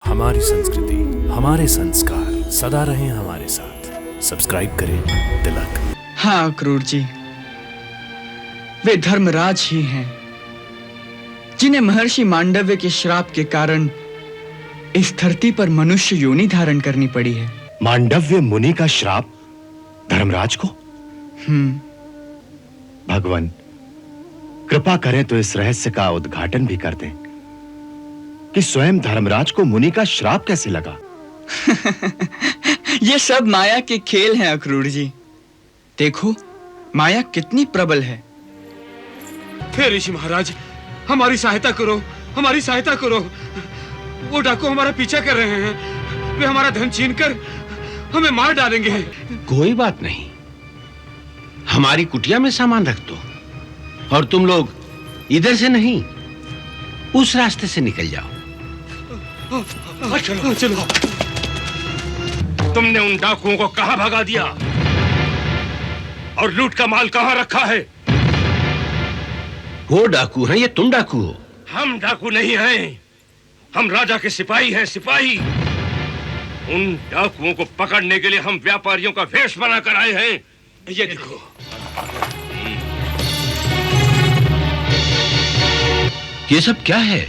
हमारी संस्कृति, हमारे संस्कार सदा रहें हमारे साथ। सब्सक्राइब करें तिलक। हाँ अक्रूर जी, वे धर्मराज ही हैं जिन्हें महर्षि मांडव्य के श्राप के कारण इस धरती पर मनुष्य योनि धारण करनी पड़ी है। मांडव्य मुनि का श्राप धर्मराज को? भगवान कृपा करें तो इस रहस्य का उद्घाटन भी कर दें कि स्वयं धर्मराज को मुनि का श्राप कैसे लगा। ये सब माया के खेल हैं अक्रूर जी। देखो माया कितनी प्रबल है। हे ऋषि महाराज, हमारी सहायता करो, हमारी सहायता करो। वो डाकू हमारा पीछा कर रहे हैं। वे हमारा धन छीनकर हमें मार डालेंगे। कोई बात नहीं, हमारी कुटिया में सामान रख दो और तुम लोग इधर से नहीं उस रास्ते से निकल जाओ। चलो चलो। तुमने उन डाकुओं को कहां भगा दिया और लूट का माल कहां रखा है? वो डाकू हैं, ये तुम डाकू हो? हम डाकू नहीं हैं, हम राजा के सिपाही हैं, सिपाही। उन डाकुओं को पकड़ने के लिए हम व्यापारियों का वेश बनाकर आए हैं। ये देखो। ये सब क्या है?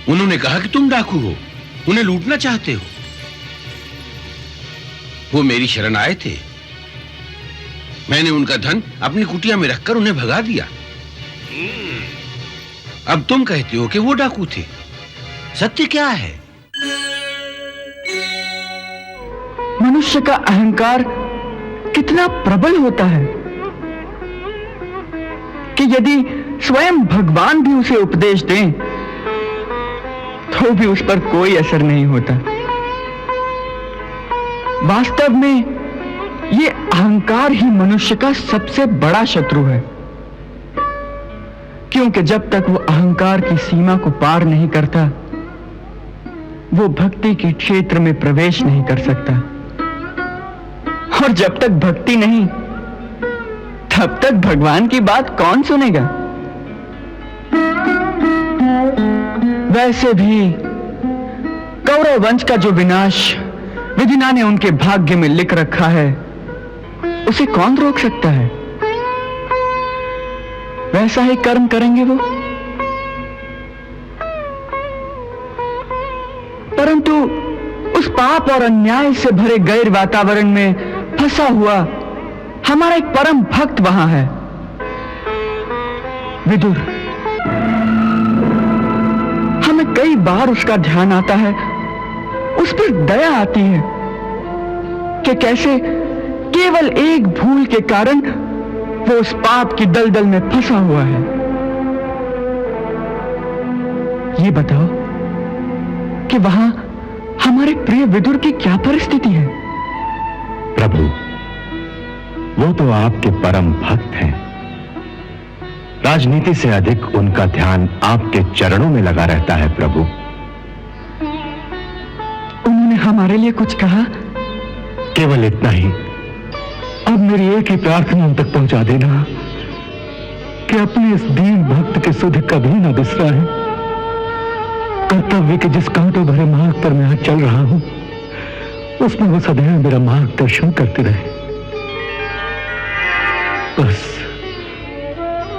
उन्होंने कहा कि तुम डाकू हो, उन्हें लूटना चाहते हो। वो मेरी शरण आए थे, मैंने उनका धन अपनी कुटिया में रखकर उन्हें भगा दिया। अब तुम कहते हो कि वो डाकू थे। सत्य क्या है? मनुष्य का अहंकार कितना प्रबल होता है कि यदि स्वयं भगवान भी उसे उपदेश दें तो भी उस पर कोई असर नहीं होता। वास्तव में ये अहंकार ही मनुष्य का सबसे बड़ा शत्रु है, क्योंकि जब तक वो अहंकार की सीमा को पार नहीं करता वो भक्ति के क्षेत्र में प्रवेश नहीं कर सकता। और जब तक भक्ति नहीं तब तक भगवान की बात कौन सुनेगा। वैसे भी कौरव वंश का जो विनाश विधिना ने उनके भाग्य में लिख रखा है उसे कौन रोक सकता है। वैसा ही कर्म करेंगे वो। परंतु उस पाप और अन्याय से भरे गैर वातावरण में फंसा हुआ हमारा एक परम भक्त वहां है, विदुर। हमें कई बार उसका ध्यान आता है, उस पर दया आती है कि कैसे केवल एक भूल के कारण वो उस पाप की दलदल में फंसा हुआ है। ये बताओ कि वहां हमारे प्रिय विदुर की क्या परिस्थिति है। प्रभु, वो तो आपके परम भक्त हैं। राजनीति से अधिक उनका ध्यान आपके चरणों में लगा रहता है प्रभु। उन्होंने हमारे लिए कुछ कहा? केवल इतना ही। अब मेरी एक ही प्रार्थना उन तक पहुंचा देना कि अपने इस दीन भक्त के सुध कभी न बिसराएं। कर्तव्य के जिस कांटों भरे मार्ग पर मैं आज चल रहा हूं उसमें वो सदैव मेरा मार्गदर्शन करते रहे। बस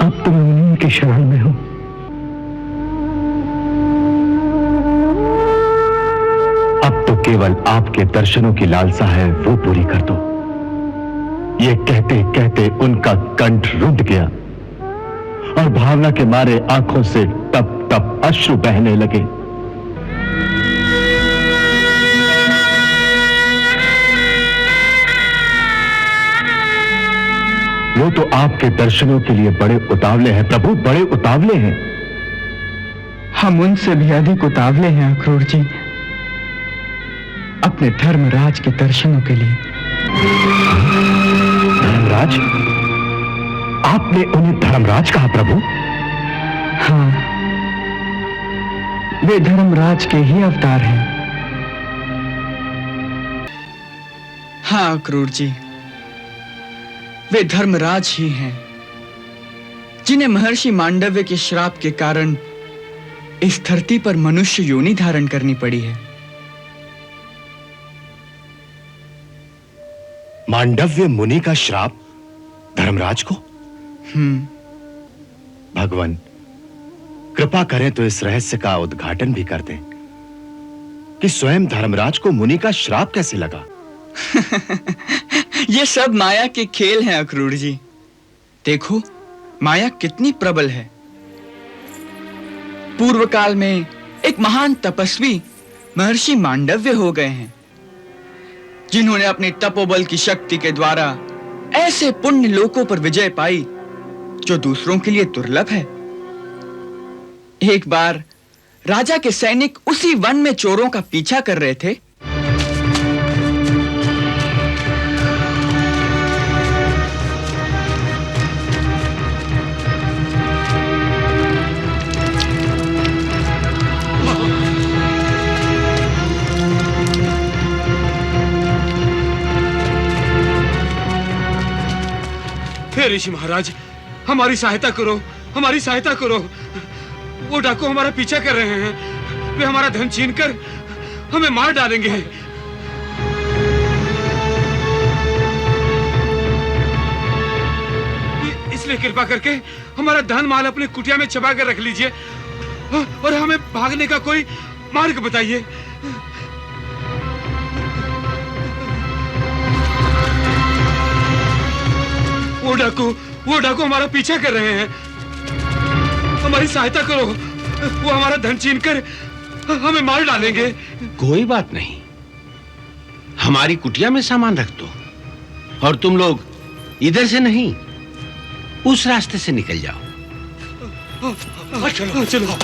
अब तो मैं उन्हीं की शरण में हूं। अब तो केवल आपके दर्शनों की लालसा है, वो पूरी कर दो। ये कहते कहते उनका कंठ रुंध गया और भावना के मारे आंखों से टप टप अश्रु बहने लगे। वो तो आपके दर्शनों के लिए बड़े उतावले हैं प्रभु, बड़े उतावले हैं। हम उनसे भी अधिक उतावले हैं अक्रूर जी, अपने धर्मराज के दर्शनों के लिए। धर्मराज? आपने उन्हें धर्मराज कहा प्रभु? हाँ, वे धर्मराज के ही अवतार हैं। हाँ अक्रूर जी, वे धर्मराज ही हैं जिन्हें महर्षि मांडव्य के श्राप के कारण इस धरती पर मनुष्य योनि धारण करनी पड़ी है। मांडव्य मुनि का श्राप धर्मराज को? भगवान कृपा करें तो इस रहस्य का उद्घाटन भी कर दें कि स्वयं धर्मराज को मुनि का श्राप कैसे लगा। ये सब माया के खेल हैं अक्रूर जी। देखो माया कितनी प्रबल है। पूर्व काल में एक महान तपस्वी महर्षि मांडव्य हो गए हैं, जिन्होंने अपने तपोबल की शक्ति के द्वारा ऐसे पुण्य लोकों पर विजय पाई जो दूसरों के लिए दुर्लभ है। एक बार राजा के सैनिक उसी वन में चोरों का पीछा कर रहे थे। हे ऋषि महाराज, हमारी सहायता करो, हमारी सहायता करो। वो डाकू हमारा पीछा कर रहे हैं। वे हमारा धन छीनकर हमें मार डालेंगे। इसलिए कृपा करके हमारा धन माल अपने कुटिया में छुपा कर रख लीजिए और हमें भागने का कोई मार्ग बताइए। वो डाकू हमारा पीछा कर रहे हैं। हमारी सहायता करो। वो हमारा धन छीनकर हमें मार डालेंगे। कोई बात नहीं, हमारी कुटिया में सामान रख दो और तुम लोग इधर से नहीं उस रास्ते से निकल जाओ। चलो चलो।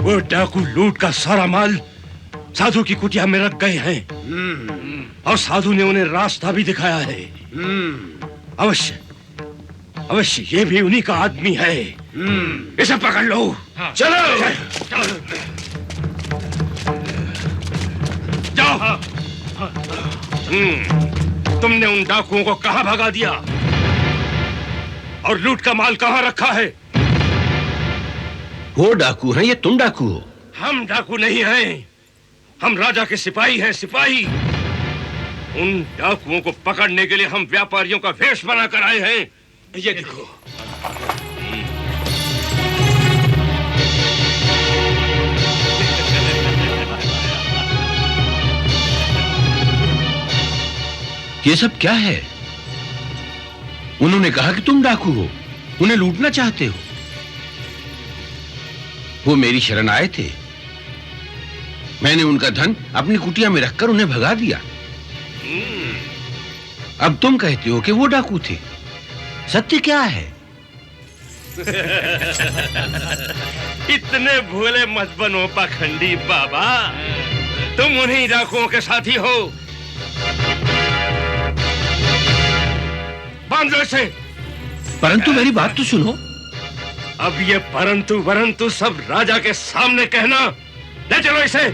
वो डाकू लूट का सारा माल साधु की कुटिया में रख गए हैं और साधु ने उन्हें रास्ता भी दिखाया है। अवश्य अवश्य ये भी उन्हीं का आदमी है। इसे पकड़ लो। चलो जाओ। तुमने उन डाकुओं को कहां भगा दिया और लूट का माल कहां रखा है? वो डाकू हैं, ये तुम डाकू हो? हम डाकू नहीं हैं, हम राजा के सिपाही हैं, सिपाही। उन डाकुओं को पकड़ने के लिए हम व्यापारियों का वेश बनाकर आए हैं। ये देखो। ये सब क्या है? उन्होंने कहा कि तुम डाकू हो, उन्हें लूटना चाहते हो। वो मेरी शरण आए थे, मैंने उनका धन अपनी कुटिया में रखकर उन्हें भगा दिया। अब तुम कहते हो कि वो डाकू थे। सत्य क्या है? इतने भोले मत बनो पाखंडी बाबा, तुम उन्हीं डाकुओं के साथी हो। बांध लो इसे। परंतु मेरी बात तो सुनो। अब ये परंतु वरंतु सब राजा के सामने कहना। ले चलो इसे।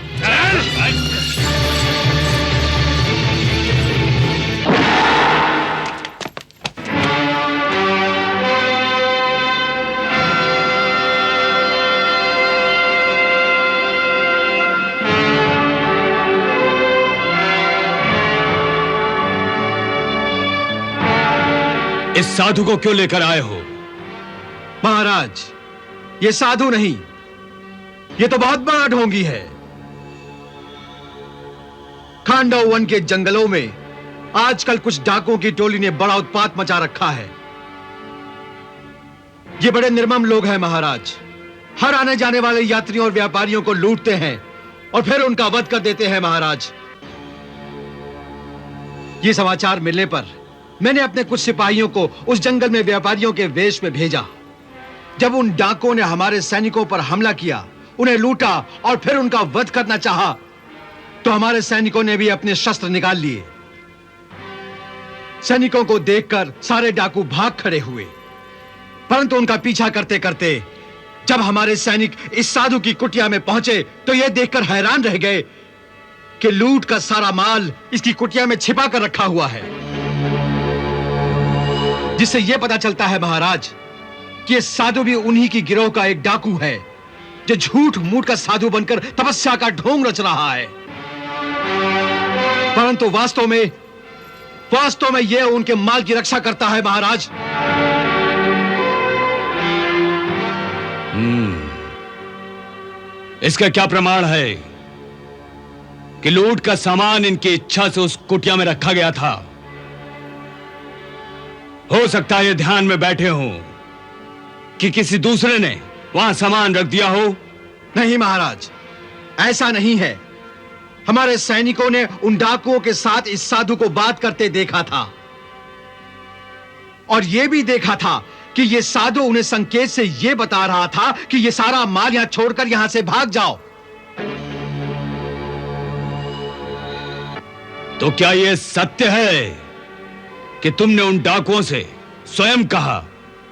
इस साधु को क्यों लेकर आए हो? महाराज, ये साधु नहीं, ये तो बहुत बड़ा ढोंगी है। खांडव वन के जंगलों में आजकल कुछ डाकुओं की टोली ने बड़ा उत्पात मचा रखा है। ये बड़े निर्मम लोग हैं महाराज। हर आने जाने वाले यात्रियों और व्यापारियों को लूटते हैं और फिर उनका वध कर देते हैं महाराज। ये समाचार मिलने पर मैंने अपने कुछ सिपाहियों को उस जंगल में व्यापारियों के वेश में भेजा। जब उन डाकुओं ने हमारे सैनिकों पर हमला किया, उन्हें लूटा और फिर उनका वध करना चाहा, तो हमारे सैनिकों ने भी अपने शस्त्र निकाल लिए। सैनिकों को देखकर सारे डाकू भाग खड़े हुए, परंतु उनका पीछा करते करते जब हमारे सैनिक इस साधु की कुटिया में पहुंचे तो यह देखकर हैरान रह गए कि लूट का सारा माल इसकी कुटिया में छिपा कर रखा हुआ है, जिससे यह पता चलता है महाराज कि यह साधु भी उन्हीं की गिरोह का एक डाकू है जो झूठ मूठ का साधु बनकर तपस्या का ढोंग रच रहा है। परंतु वास्तव में यह उनके माल की रक्षा करता है महाराज। इसका क्या प्रमाण है कि लूट का सामान इनकी इच्छा से उस कुटिया में रखा गया था? हो सकता है ये ध्यान में बैठे हों कि किसी दूसरे ने वहां सामान रख दिया हो। नहीं महाराज, ऐसा नहीं है। हमारे सैनिकों ने उन डाकुओं के साथ इस साधु को बात करते देखा था और यह भी देखा था कि यह साधु उन्हें संकेत से यह बता रहा था कि यह सारा माल यहां छोड़कर यहां से भाग जाओ। तो क्या यह सत्य है कि तुमने उन डाकुओं से स्वयं कहा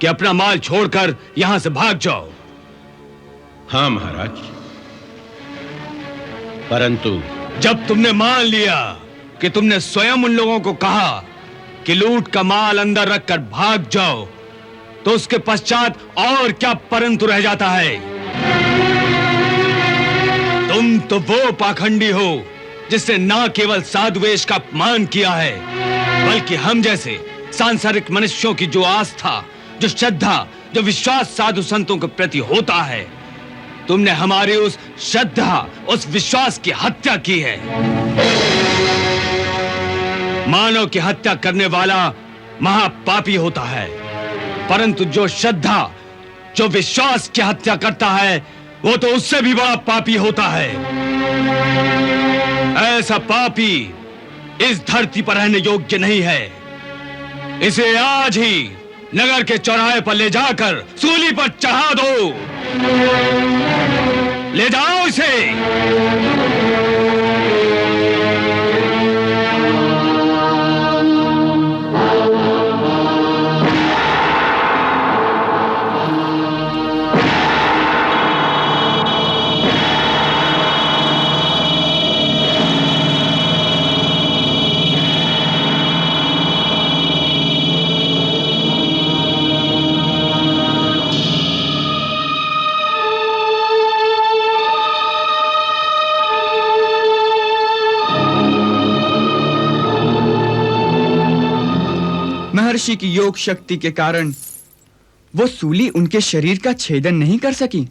कि अपना माल छोड़कर यहां से भाग जाओ? हाँ महाराज, परंतु जब तुमने मान लिया कि तुमने स्वयं उन लोगों को कहा कि लूट का माल अंदर रखकर भाग जाओ, तो उसके पश्चात और क्या परंतु रह जाता है? तुम तो वो पाखंडी हो जिसने ना केवल साधुवेश का अपमान किया है, बल्कि हम जैसे सांसारिक मनुष्यों की जो आस्था, जो श्रद्धा, जो विश्वास साधु संतों के प्रति होता है, तुमने हमारी उस श्रद्धा, उस विश्वास की हत्या की है। मानव की हत्या करने वाला महापापी होता है, परंतु जो श्रद्धा, जो विश्वास की हत्या करता है, वो तो उससे भी बड़ा पापी होता है। ऐसा पापी इस धरती पर रहने योग्य नहीं है। इसे आज ही नगर के चौराहे पर ले जाकर सूली पर चढ़ा दो। ले जाओ इसे। महर्षि की योग शक्ति के कारण वो सूली उनके शरीर का छेदन नहीं कर सकी।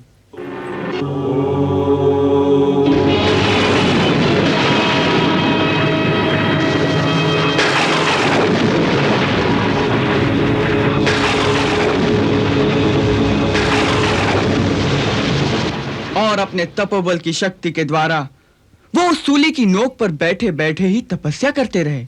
और अपने तपोबल की शक्ति के द्वारा वो उस सूली की नोक पर बैठे बैठे ही तपस्या करते रहे।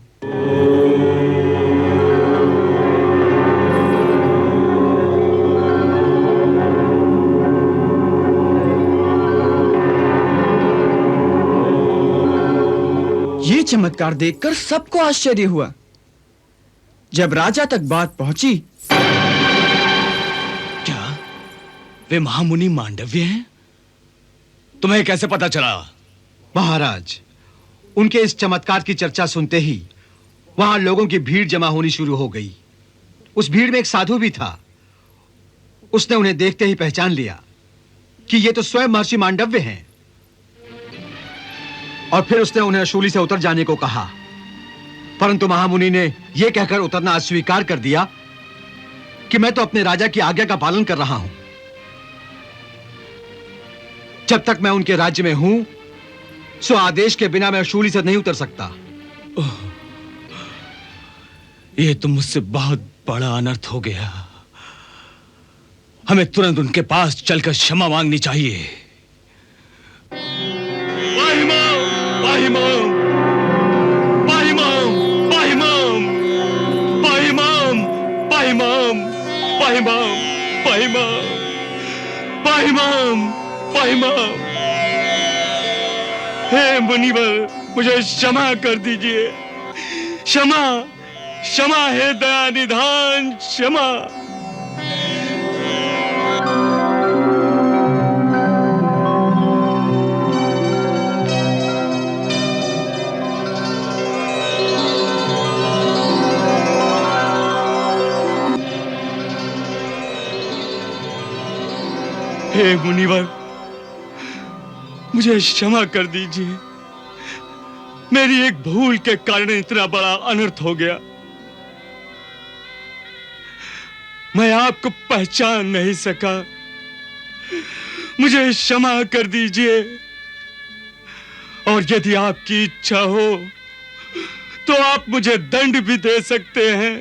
ये चमत्कार देखकर सबको आश्चर्य हुआ। जब राजा तक बात पहुंची, क्या वे महामुनि मांडव्य हैं? तुम्हें कैसे पता चला? महाराज, उनके इस चमत्कार की चर्चा सुनते ही वहां लोगों की भीड़ जमा होनी शुरू हो गई। उस भीड़ में एक साधु भी था। उसने उन्हें देखते ही पहचान लिया कि ये तो स्वयं महर्षि मांडव्य हैं, और फिर उसने उन्हें शूली से उतर जाने को कहा, परंतु महामुनि ने यह कहकर उतरना अस्वीकार कर दिया कि मैं तो अपने राजा की आज्ञा का पालन कर रहा हूं। जब तक मैं उनके राज्य में हूं, सो आदेश के बिना मैं शूली से नहीं उतर सकता। यह तो मुझसे बहुत बड़ा अनर्थ हो गया। हमें तुरंत उनके पास चलकर क्षमा मांगनी चाहिए। हे मुनिवर, मुझे क्षमा कर दीजिए। क्षमा क्षमा है दया निधान, क्षमा। हे मुनिवर, मुझे क्षमा कर दीजिए। मेरी एक भूल के कारण इतना बड़ा अनर्थ हो गया। मैं आपको पहचान नहीं सका। मुझे क्षमा कर दीजिए। और यदि आपकी इच्छा हो तो आप मुझे दंड भी दे सकते हैं।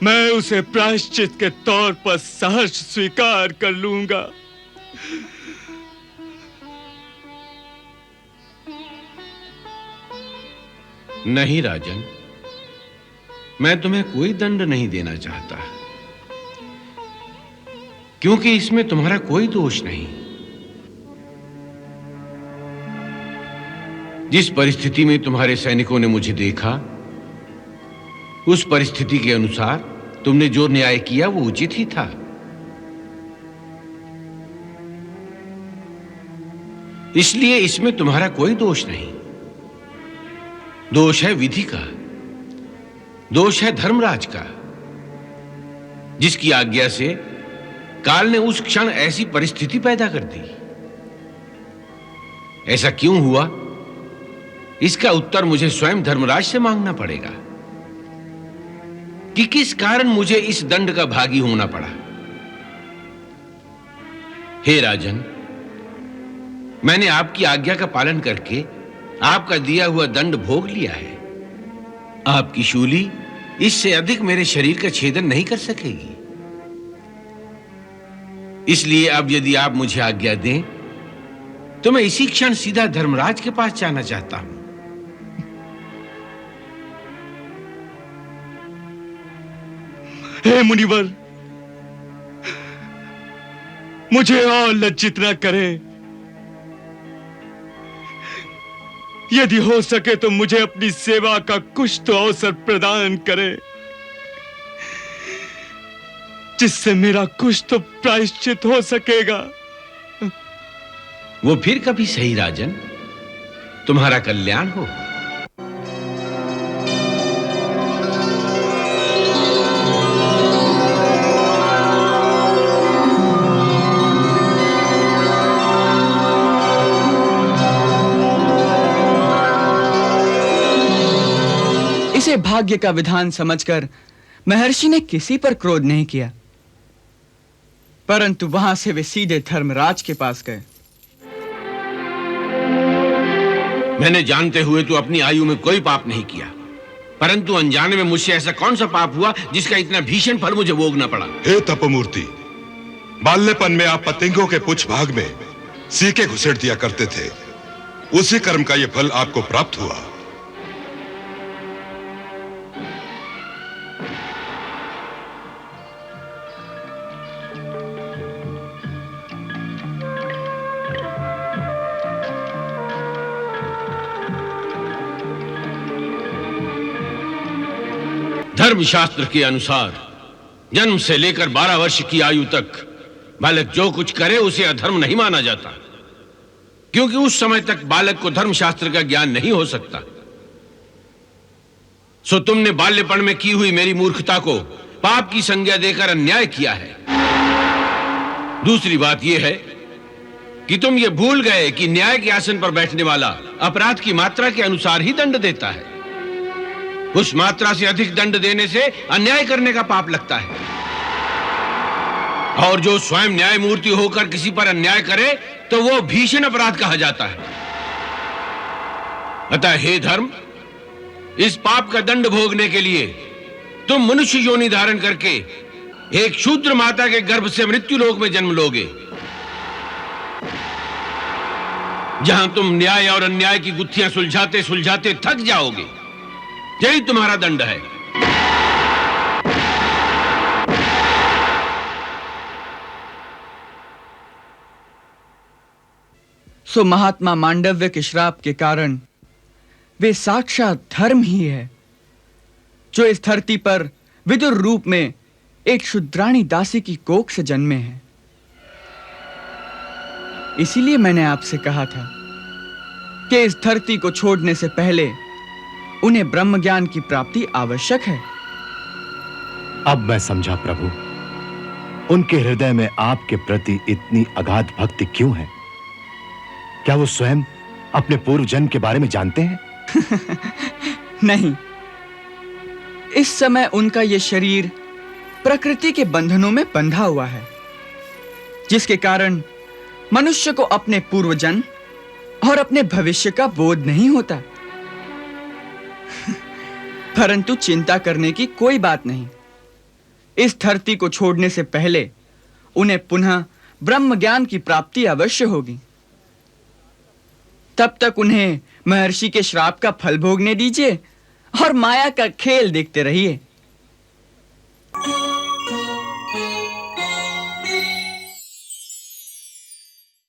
मैं उसे प्रायश्चित के तौर पर सहर्ष स्वीकार कर लूंगा। नहीं राजन, मैं तुम्हें कोई दंड नहीं देना चाहता, क्योंकि इसमें तुम्हारा कोई दोष नहीं। जिस परिस्थिति में तुम्हारे सैनिकों ने मुझे देखा, उस परिस्थिति के अनुसार तुमने जो न्याय किया वो उचित ही था। इसलिए इसमें तुम्हारा कोई दोष नहीं। दोष है विधि का, दोष है धर्मराज का, जिसकी आज्ञा से काल ने उस क्षण ऐसी परिस्थिति पैदा कर दी। ऐसा क्यों हुआ, इसका उत्तर मुझे स्वयं धर्मराज से मांगना पड़ेगा कि किस कारण मुझे इस दंड का भागी होना पड़ा। हे राजन, मैंने आपकी आज्ञा का पालन करके आपका दिया हुआ दंड भोग लिया है। आपकी शूली इससे अधिक मेरे शरीर का छेदन नहीं कर सकेगी। इसलिए अब यदि आप मुझे आज्ञा दें तो मैं इसी क्षण सीधा धर्मराज के पास जाना चाहता हूं। हे मुनिवर, मुझे और लज्जित न करें। यदि हो सके तो मुझे अपनी सेवा का कुछ तो अवसर प्रदान करें, जिससे मेरा कुछ तो प्रायश्चित हो सकेगा। वो फिर कभी सही राजन, तुम्हारा कल्याण हो। इसे भाग्य का विधान समझकर महर्षि ने किसी पर क्रोध नहीं किया, परंतु वहां से वे सीधे धर्मराज के पास गए। मैंने जानते हुए तो अपनी आयु में कोई पाप नहीं किया, परंतु अनजाने में मुझसे ऐसा कौन सा पाप हुआ जिसका इतना भीषण फल मुझे भोगना पड़ा। हे तपोमूर्ति, बाल्यपन में आप पतंगों के पुच्छ भाग में सीके घुसेड़ दिया करते थे। उसी कर्म का यह फल आपको प्राप्त हुआ। धर्मशास्त्र के अनुसार जन्म से लेकर 12 वर्ष की आयु तक बालक जो कुछ करे उसे अधर्म नहीं माना जाता, क्योंकि उस समय तक बालक को धर्मशास्त्र का ज्ञान नहीं हो सकता। सो तुमने बाल्यपन में की हुई मेरी मूर्खता को पाप की संज्ञा देकर अन्याय किया है। दूसरी बात यह है कि तुम ये भूल गए कि न्याय के आसन पर बैठने वाला अपराध की मात्रा के अनुसार ही दंड देता है। उस मात्रा से अधिक दंड देने से अन्याय करने का पाप लगता है, और जो स्वयं न्यायमूर्ति होकर किसी पर अन्याय करे तो वो भीषण अपराध कहा जाता है। अतः हे धर्म, इस पाप का दंड भोगने के लिए तुम मनुष्य योनि धारण करके एक शूद्र माता के गर्भ से मृत्यु लोक में जन्म लोगे, जहां तुम न्याय और अन्याय की गुत्थियां सुलझाते सुलझाते थक जाओगे। यही तुम्हारा दंड है। सो महात्मा मांडव्य के श्राप के कारण वे साक्षात धर्म ही है जो इस धरती पर विदुर रूप में एक शुद्राणी दासी की कोख से जन्मे हैं। इसीलिए मैंने आपसे कहा था कि इस धरती को छोड़ने से पहले उन्हें ब्रह्म ज्ञान की प्राप्ति आवश्यक है। अब मैं समझा प्रभु, उनके हृदय में आपके प्रति इतनी अगाध भक्ति क्यों है? क्या वो स्वयं अपने पूर्व जन्म के बारे में जानते हैं? नहीं, इस समय उनका यह शरीर प्रकृति के बंधनों में बंधा हुआ है, जिसके कारण मनुष्य को अपने पूर्व जन्म और अपने भविष्य का बोध नहीं होता। परंतु चिंता करने की कोई बात नहीं। इस धरती को छोड़ने से पहले उन्हें पुनः ब्रह्म ज्ञान की प्राप्ति अवश्य होगी। तब तक उन्हें महर्षि के श्राप का फल भोगने दीजिए और माया का खेल देखते रहिए।